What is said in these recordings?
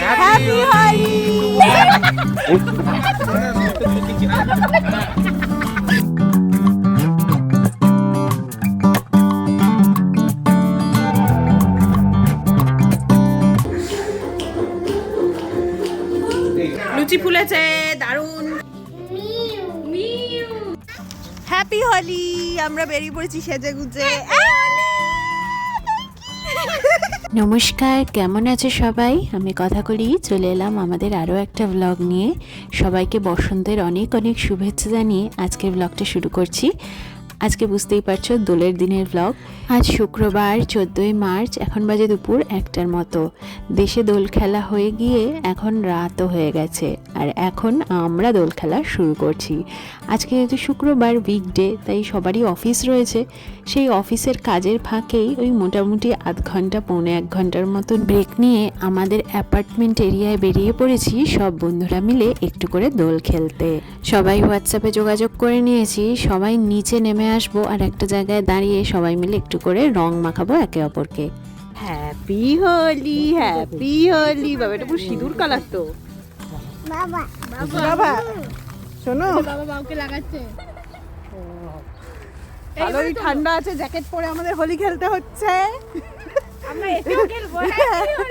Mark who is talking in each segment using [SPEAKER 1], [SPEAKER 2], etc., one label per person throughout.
[SPEAKER 1] Happy Holi. লুচি ফুলেছে, দারুন। Happy Holi. আমরা বেরিয়ে পড়েছি সেজে গুজে।
[SPEAKER 2] নমস্কার, কেমন আছে সবাই? আমি কথা করি চলে এলাম আমাদের আরও একটা ব্লগ নিয়ে। সবাইকে বসন্তের অনেক অনেক শুভেচ্ছা জানিয়ে আজকের ব্লগটা শুরু করছি। আজকে বুঝতেই পারছো দোলের দিনের ব্লগ। আজ শুক্রবার 14ই মার্চ, এখন বাজে দুপুর 1টার মতো। দেশে দোল খেলা হয়ে গিয়ে এখন রাতও হয়ে গেছে, আর এখন আমরা দোল খেলা শুরু করছি। আজকে যেহেতু শুক্রবার উইকডে, তাই সবারই অফিস রয়েছে। সেই অফিসের কাজের ফাঁকেই ওই মোটামুটি আধ ঘন্টা পৌনে 1 ঘন্টার মতন ব্রেক নিয়ে আমাদের অ্যাপার্টমেন্ট এরিয়ায় বেরিয়ে পড়েছি সব বন্ধুরা মিলে একটু করে দোল খেলতে। সবাই হোয়াটসঅ্যাপে যোগাযোগ করে নিয়েছি, সবাই নিচে নেমে আসবো আর একটা জায়গায় দাঁড়িয়ে সবাই মিলে একটু করে রং মাখাবো একে অপরকে।
[SPEAKER 1] Happy Holi, happy Holi. বাবা এটা পুরো সিঁদুর কালার তো। বাবা বাবা শোনো,
[SPEAKER 3] বাবা বাউকে লাগাচ্ছে।
[SPEAKER 1] ভালোই ঠান্ডা আছে, জ্যাকেট পরে আমাদের হোলি খেলতে হচ্ছে।
[SPEAKER 3] আমরা এতেও খেলবো।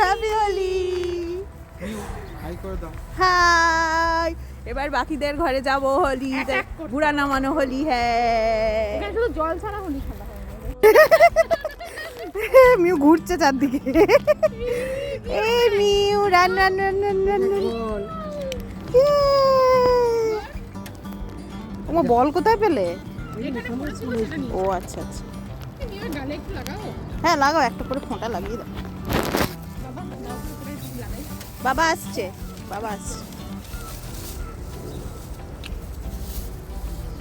[SPEAKER 1] হ্যাপি হোলি। হাই করে দাও। হাই। এবার বাকিদের ঘরে যাব হোলি, বুড়া নামানো হোলি। হ্যাঁ,
[SPEAKER 3] এটা শুধু জল ছাড়া হোলি খেলা হয়।
[SPEAKER 1] মিউ ঘুরছে চারদিকে। এই mu run run run run run. তোমার বল কোথায় পেলে? ও আচ্ছা আচ্ছা, হ্যাঁ লাগাও, একটা করে ফোঁটা লাগিয়ে দাও। বাবা আসছে, বাবা আসছে।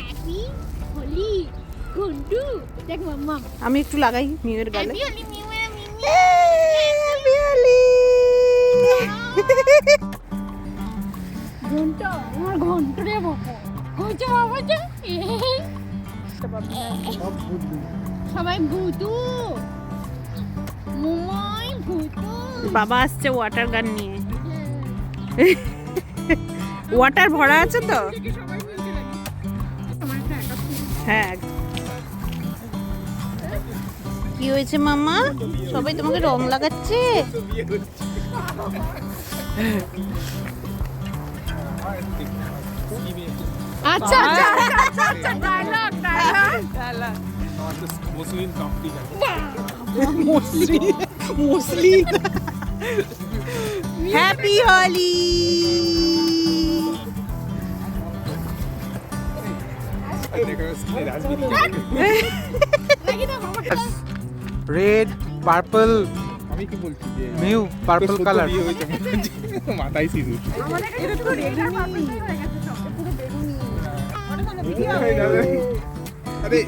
[SPEAKER 3] হ্যাপি হোলি গুন্ডু। দেখ মাম্মা,
[SPEAKER 1] আমি একটু লাগাই মিউয়ের গালে।
[SPEAKER 3] হ্যাপি হোলি মিউ মিউ।
[SPEAKER 1] হ্যাপি হোলি।
[SPEAKER 3] ঘন্টা, আমার ঘন্টা রে বাবা। হইছে বাবা যে এই সবাই ভূতু মুমাই ভূতু।
[SPEAKER 1] বাবা আসছে ওয়াটার গান নিয়ে। ওয়াটার ভরা আছে তো। হ্যাঁ, কি হয়েছে মামা? সবাই তোমাকে রং লাগাচ্ছে।
[SPEAKER 3] আচ্ছা আচ্ছা আচ্ছা, dialogue dialogue.
[SPEAKER 1] Mostly. Happy Holi.
[SPEAKER 4] Red purple,
[SPEAKER 5] আমি কি বলছি যে
[SPEAKER 4] মিউ পার্পল কালার।
[SPEAKER 5] মাথায় সিঁদুর। আরে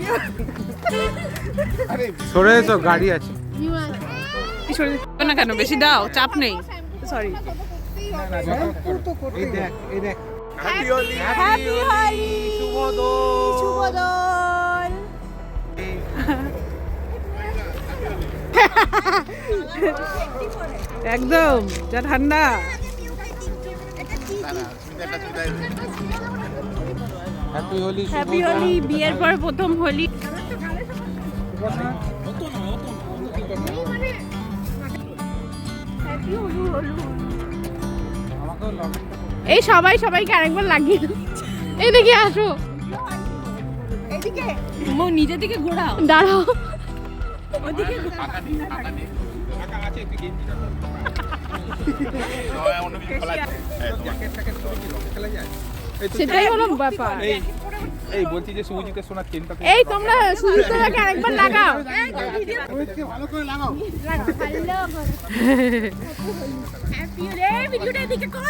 [SPEAKER 5] আরে
[SPEAKER 4] সরে এসো, গাড়ি আছে।
[SPEAKER 1] না কেন, বেশি দাও, চাপ নেই। সরি।
[SPEAKER 4] এই দেখ, এই দেখ।
[SPEAKER 5] হ্যাপি হোলি।
[SPEAKER 1] হ্যাপি হোলি।
[SPEAKER 4] শুভ দোল।
[SPEAKER 1] শুভ দোল। একদম যা ঠান্ডা।
[SPEAKER 4] হ্যাপি হোলি।
[SPEAKER 1] হ্যাপি হোলি। বিয়ের পর প্রথম হোলি।
[SPEAKER 3] এই সবাই সবাইকে আরেকবার লাগিয়ে দাও। এই দিকে আসো,
[SPEAKER 1] এদিকে
[SPEAKER 3] মো নিজে দিকে ঘোরাও, দাঁড়াও ওদিকে। সেটাই হলো ব্যাপার।
[SPEAKER 5] এই বলছি যে সুজিতে সোনার চেনটা
[SPEAKER 3] এই তোমরা সুজিতটাকে আরেকবার লাগাও।
[SPEAKER 5] ভালো করে লাগাও।
[SPEAKER 3] হ্যাপি হোলি। ভিডিওটা এদিকে করো।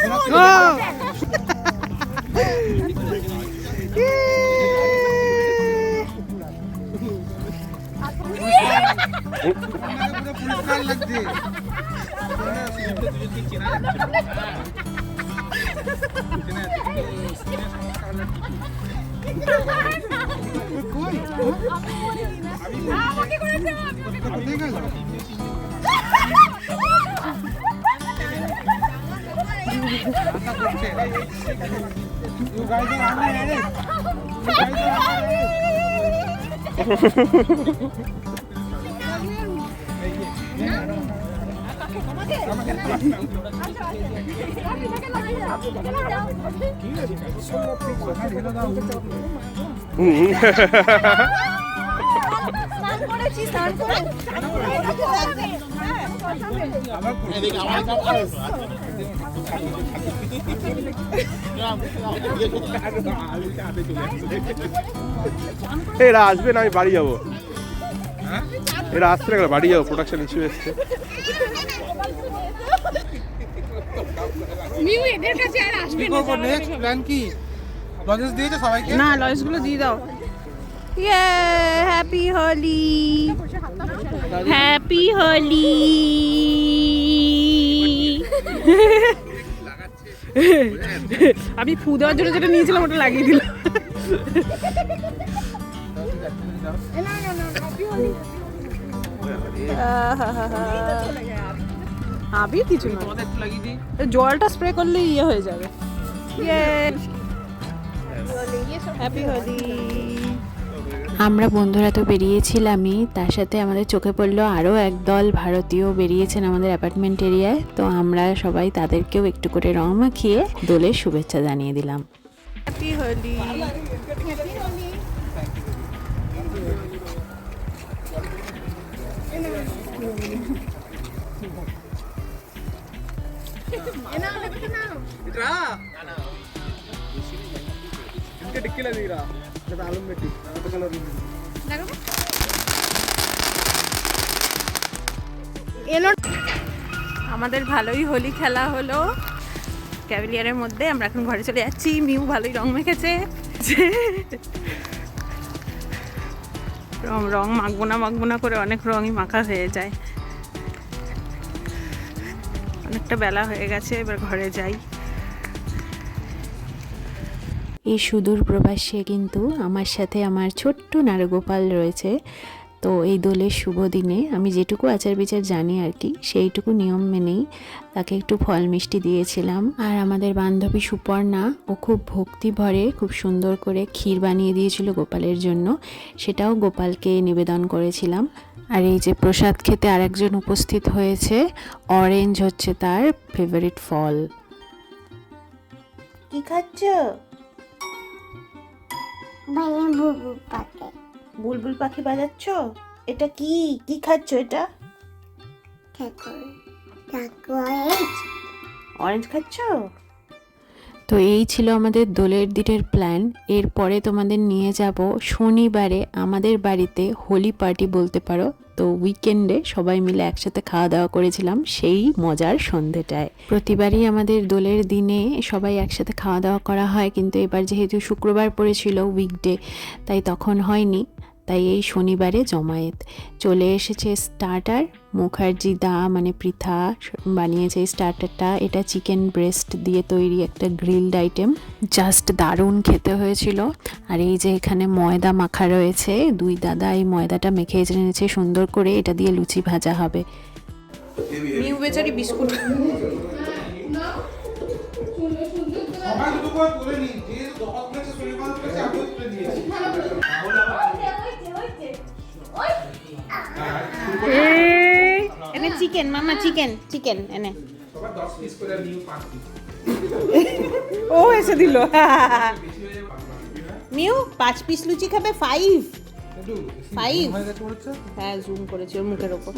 [SPEAKER 5] পুরো পরিষ্কার লাগছে।
[SPEAKER 3] আমাকে করেছে,
[SPEAKER 5] কোথায় গেল? You guys are hungry, eh? You guys are hungry,
[SPEAKER 6] এরা আসবে না, আমি বাড়ি যাবো। এরা আসছে না, বাড়ি যাবো, প্রোডাকশন ইস্যু এসছে।
[SPEAKER 3] মিউ এদের কাছে আর আসবে
[SPEAKER 5] কি
[SPEAKER 3] না।
[SPEAKER 5] করবো নেক্সট প্ল্যান কি? লজেন্স দিয়েছে সবাইকে?
[SPEAKER 1] না লজগুলো দিয়ে দাও। ইয়ে হ্যাপি হোলি, হ্যাপি হোলি। আমি ফু দেওয়ার জন্য যেটা নিয়েছিলাম ওটা লাগিয়ে দিলাম। আবির কিছু না, জলটা স্প্রে করলে ইয়ে হয়ে যাবে। হ্যাপি হোলি।
[SPEAKER 2] আমরা বন্ধুরা তো বেরিয়েছিলামই, তার সাথে আমাদের চোখে পড়লো আরও একদল ভারতীয় বেরিয়েছেন আমাদের অ্যাপার্টমেন্ট এরিয়ায়। তো আমরা সবাই তাদেরকেও একটু করে রং মাখিয়ে দোলের শুভেচ্ছা জানিয়ে দিলাম।
[SPEAKER 1] হ্যাপি হোলি।
[SPEAKER 5] इनके टिक्की लगी रहा जब आलू में टिक तो कलर
[SPEAKER 1] এলো। আমাদের ভালোই হোলি খেলা হলো ক্যাভেলিয়ারের মধ্যে। আমরা এখন ঘরে চলে যাচ্ছি। মিউ ভালোই রং মেখেছে। রং মাখবো না করে অনেক রঙই মাখা হয়ে যায়। অনেকটা বেলা হয়ে গেছে, এবার ঘরে যাই।
[SPEAKER 2] এই সুদূর প্রবাসে কিন্তু আমার সাথে আমার ছোট্ট নারগোপাল রয়েছে। তো এই দোলের শুভ দিনে আমি যেটুকু আচার বিচার জানি আর কি, সেইটুকু নিয়ম মেনেই তাকে একটু ফল মিষ্টি দিয়েছিলাম। আর আমাদের বান্ধবী সুপর্ণা, ও খুব ভক্তি ভরে খুব সুন্দর করে ক্ষীর বানিয়ে দিয়েছিল গোপালের জন্য, সেটাও গোপালকে নিবেদন করেছিলাম। আর এই যে প্রসাদ খেতে আরেকজন উপস্থিত হয়েছে, অরেঞ্জ হচ্ছে তার ফেভারিট ফল।
[SPEAKER 1] কি খাচ্ছ? বুলবুল পাখি বাজাচ্ছ? এটা কি কি খাচ্ছ? এটা অরেঞ্জ খাচ্ছ?
[SPEAKER 2] তো এই ছিল আমাদের দোলের দিনের প্ল্যান। এরপরে তোমাদের নিয়ে যাব শনিবারে আমাদের বাড়িতে হোলি পার্টি বলতে পারো। তো উইকেন্ডে সবাই মিলে একসাথে খাওয়া দাওয়া করেছিলাম সেই মজার সন্ধেটায়। প্রতিবারই আমাদের দোলের দিনে সবাই একসাথে খাওয়া দাওয়া করা হয়, কিন্তু এবার যেহেতু শুক্রবার পড়েছিল উইকডে, তাই তখন হয়নি। তাই এই শনিবারে জমায়েত। চলে এসেছে স্টার্টার। মুখার্জি দা মানে পৃথা বানিয়েছে এই স্টার্টারটা। এটা চিকেন ব্রেস্ট দিয়ে তৈরি একটা গ্রিলড আইটেম, জাস্ট দারুণ খেতে হয়েছিল। আর এই যে এখানে ময়দা মাখা রয়েছে, দুই দাদা এই ময়দাটা মেখে এনেছে সুন্দর করে, এটা দিয়ে লুচি ভাজা হবে।
[SPEAKER 1] নিউ বেচারি বিস্কুট।
[SPEAKER 5] সবাই দুটো করে তুলে নিই, যে দহত মেছে সুলেমান করেছে আমি তুলে দিয়েছি।
[SPEAKER 1] এনে চিকেন মামা, চিকেন চিকেন এনে।
[SPEAKER 5] সবাই 10 পিস করে নিউ 5 পিস।
[SPEAKER 1] ও এসে দিল। নিউ 5 পিস লুচি খাবে? 5
[SPEAKER 5] হয়ে গেছে বলছে।
[SPEAKER 1] হ্যাঁ জুম করেছি ওর মুখের ওপর।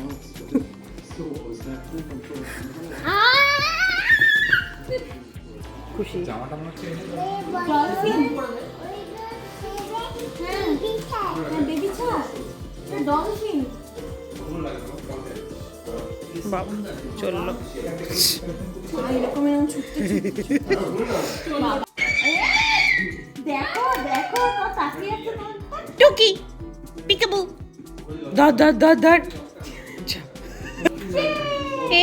[SPEAKER 1] খুশি
[SPEAKER 5] জামাটা মনে হচ্ছে
[SPEAKER 1] বাবা চললো। টুকি পিকাবু ধর ধর ধর ধর।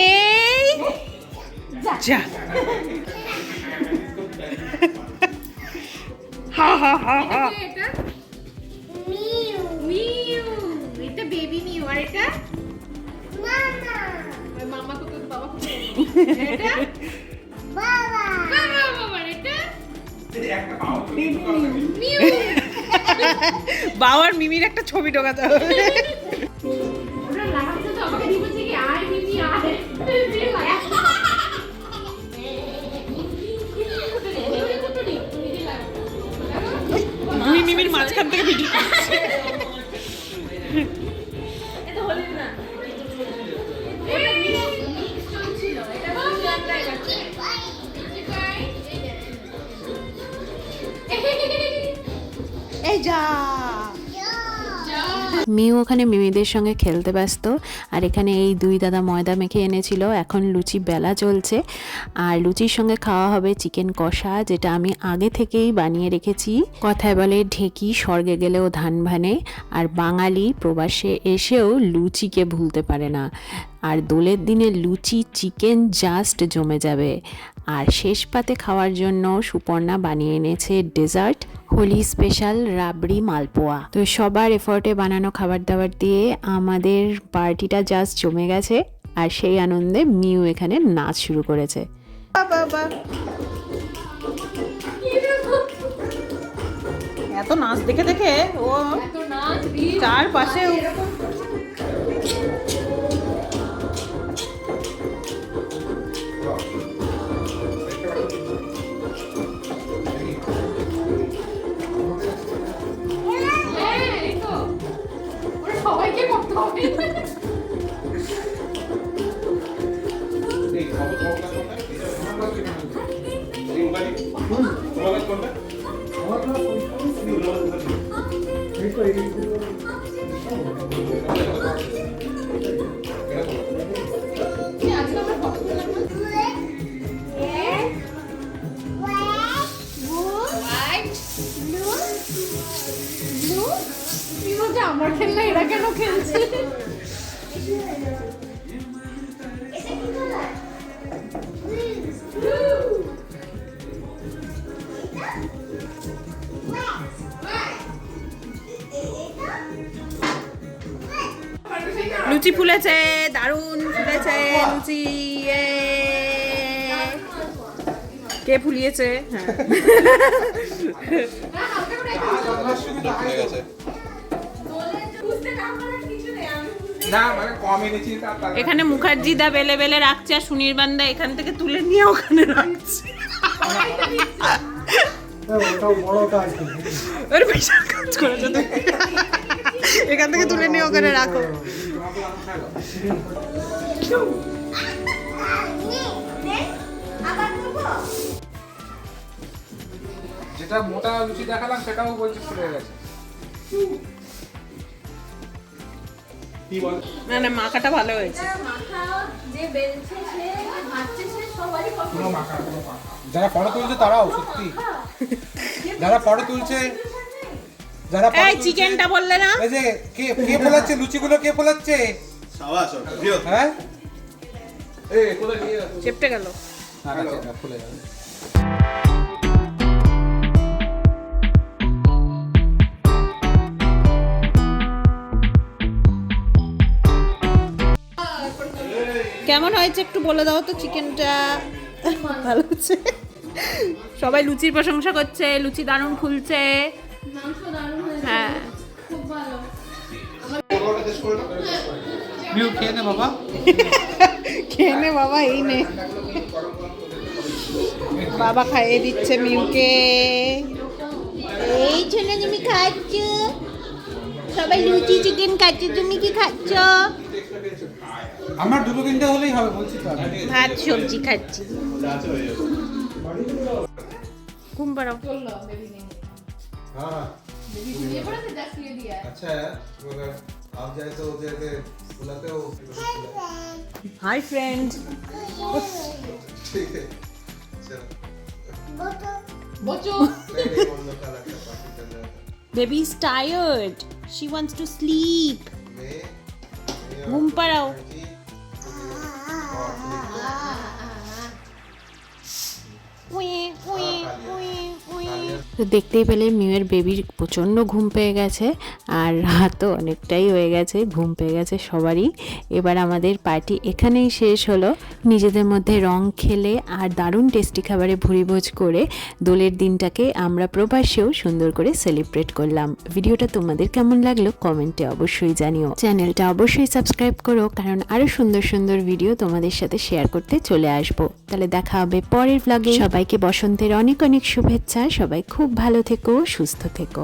[SPEAKER 1] এই যা। হা হা হা হা।
[SPEAKER 3] এটা মিউ, এটা বেবি মিউ। আর এটা মামা, মামা কোথায়? বাবা কোথায়? এটা বাবা।
[SPEAKER 1] বাবার মিমির একটা ছবি ঢোকাতে হবে।
[SPEAKER 3] ওটা লাগাতে তো আমাকে দিয়ে বলছে কি আয় মিমি আয় দিয়ে লাগাতে
[SPEAKER 1] মিমির মাঝখান থেকে ভিডিও এই যা
[SPEAKER 2] মিউ ওখানে মিমিদের সঙ্গে খেলতে ব্যস্ত, আর এখানে এই দুই দাদা ময়দা মেখে এনেছিল। এখন লুচি বেলা চলছে, আর লুচির সঙ্গে খাওয়া হবে চিকেন কষা, যেটা আমি আগে থেকেই বানিয়ে রেখেছি। কথায় বলে ঢেকি স্বর্গে গেলেও ধান ভানে, আর বাঙালি প্রবাসে এসেও লুচিকে ভুলতে পারে না। আর দোলের দিনে লুচি চিকেন জাস্ট জমে যাবে। আর শেষ পাতে খাওয়ার জন্য সুপর্ণা বানিয়ে এনেছে ডেজার্ট, হোলি স্পেশাল রাবড়ি মালপোয়া। তো সবার এফোর্টে বানানো খাবার দাবার দিয়ে আমাদের পার্টিটা জাস্ট জমে গেছে, আর সেই আনন্দে মিউ এখানে নাচ শুরু করেছে।
[SPEAKER 1] বাবা এত নাচ দেখে দেখে ও চারপাশে
[SPEAKER 3] সবাইকে করতে হবে। আমার খেলনা এরা কেন খেলছে?
[SPEAKER 1] লুচি ফুলেছে, দারুণ ফুলেছে লুচি। কে ফুলিয়েছে?
[SPEAKER 4] না মানে কম এনেছি তার
[SPEAKER 1] এখানে মুখার্জি দা বেলে বেলে রাখছে, আর সুনির্বাণ দা এখান থেকে তুলে নিয়ে ওখানে রাখছে। ওর বিশাল কাজ করেছে তুমি। এখান থেকে তুলে নিয়ে ওখানে রাখো।
[SPEAKER 4] যেটা মোটা লুচি দেখালাম সেটাও বলছে ফুলে গেছে। কি বল?
[SPEAKER 1] না না, মাখাটা ভালো হয়েছে।
[SPEAKER 4] পুরো মাখা, পুরো মাখা। যারা ফটো তুলছে তারাও সত্যি, যারা ফটো তুলছে, যারা photo
[SPEAKER 1] এই
[SPEAKER 4] তুলছে-
[SPEAKER 1] চিকেনটা বললে না?
[SPEAKER 4] এই যে কে কে ফোলাচ্ছে লুচিগুলো, কে ফোলাচ্ছে? হ্যাঁ এই কোথায় নিয়ে যাচ্ছ?
[SPEAKER 1] চেপটে গেল।
[SPEAKER 4] না না ফুলে যাবে।
[SPEAKER 1] কেমন হয়েছে একটু বলে দাও তো চিকেনটা? ভালো হচ্ছে। সবাই লুচির প্রশংসা করছে, লুচি দারুণ ফুলছে। হ্যাঁ
[SPEAKER 4] মিউ খেয়ে নে বাবা।
[SPEAKER 1] খেয়ে নে বাবা, এই নে। বাবা খাইয়ে দিচ্ছে মিউকে। এই ছেলে তুমি খাচ্ছ? সবাই লুচি চিকেন খাচ্ছে, তুমি কি খাচ্ছ?
[SPEAKER 4] আমার দুটো তিনটে হলেই হবে বলছি তো আমি।
[SPEAKER 1] ভাত সবজি খাচ্ছি। ঘুম পাড়াও।
[SPEAKER 7] हाँ अच्छा है मगर आप जैसे हो जैसे बुलाते हो
[SPEAKER 1] হাই ফ্রেন্ড।
[SPEAKER 7] ठीक है चलो
[SPEAKER 3] বচো
[SPEAKER 7] नहीं नहीं हम लोग का लगता पार्टी चल रहा था
[SPEAKER 1] baby is tired, she wants to sleep.
[SPEAKER 7] मैं
[SPEAKER 1] ঘুম পাড়াও।
[SPEAKER 2] তো দেখতেই পেলে মিউয়ের বেবির প্রচণ্ড ঘুম পেয়ে গেছে, আর রাতও অনেকটাই হয়ে গেছে, ঘুম পেয়ে গেছে সবারই। এবার আমাদের পার্টি এখানেই শেষ হলো। নিজেদের মধ্যে রং খেলে আর দারুণ টেস্টি খাবারে ভুরিভোজ করে দোলের দিনটাকে আমরা প্রবাসেও সুন্দর করে সেলিব্রেট করলাম। ভিডিওটা তোমাদের কেমন লাগলো কমেন্টে অবশ্যই জানিও। চ্যানেলটা অবশ্যই সাবস্ক্রাইব করো, কারণ আরো সুন্দর সুন্দর ভিডিও তোমাদের সাথে শেয়ার করতে চলে আসবো। তাহলে দেখা হবে পরের ব্লগে। সবাইকে বসন্তের অনেক অনেক শুভেচ্ছা। সবাই খুব ভালো থেকো, সুস্থ থেকো।